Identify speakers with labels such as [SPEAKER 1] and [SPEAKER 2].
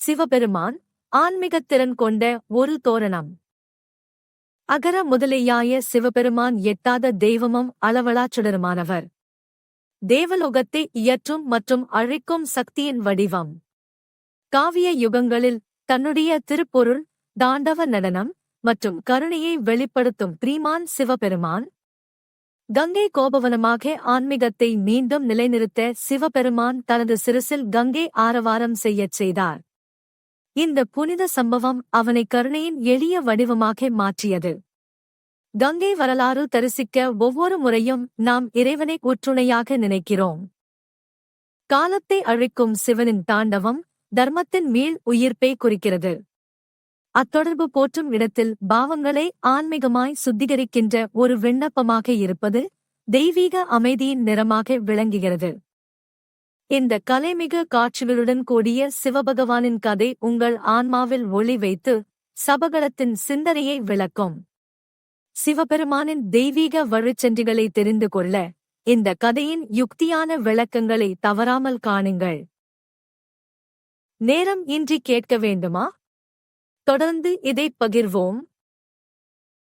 [SPEAKER 1] சிவபெருமான் ஆன்மீகத்திறன் கொண்ட ஒரு தோரணம். அகர முதலியாய சிவபெருமான் எட்டாத தெய்வமும் அளவளாச்சுடருமானவர். தேவலோகத்தை இயற்றும் மற்றும் அழிக்கும் சக்தியின் வடிவம். காவிய யுகங்களில் தன்னுடைய திருப்பொருள், தாண்டவ நடனம் மற்றும் கருணையை வெளிப்படுத்தும் ஸ்ரீமான் சிவபெருமான். கங்கை கோபவனமாக ஆன்மீகத்தை மீண்டும் நிலைநிறுத்த சிவபெருமான் தனது சிரசில் கங்கை ஆரவாரம் செய்யச் செய்தார். இந்த புனித சம்பவம் அவனை கருணையின் எளிய வடிவமாக மாற்றியது. கங்கை வரலாறு தரிசிக்க ஒவ்வொரு முறையும் நாம் இறைவனை உற்றுணையாக நினைக்கிறோம். காலத்தை அழிக்கும் சிவனின் தாண்டவம் தர்மத்தின் மீள் உயிர்ப்பை குறிக்கிறது. அத்தொடர்பு போற்றும் இடத்தில் பாவங்களை ஆன்மீகமாய் சுத்திகரிக்கின்ற ஒரு விண்ணப்பமாக இருப்பது தெய்வீக அமைதியின் நிறமாக விளங்குகிறது. இந்த கலைமிகு காட்சிகளுடன் கூடிய சிவபகவானின் கதை உங்கள் ஆன்மாவில் ஒளி வைத்து சபகளத்தின் சிந்தனையை விளக்கும். சிவபெருமானின் தெய்வீக வழிச்சென்றிகளை தெரிந்து கொள்ள இந்த கதையின் யுக்தியான விளக்கங்களை தவறாமல் காணுங்கள். நேரம் இன்றி கேட்க வேண்டுமா? தொடர்ந்து இதை பகிர்வோம்.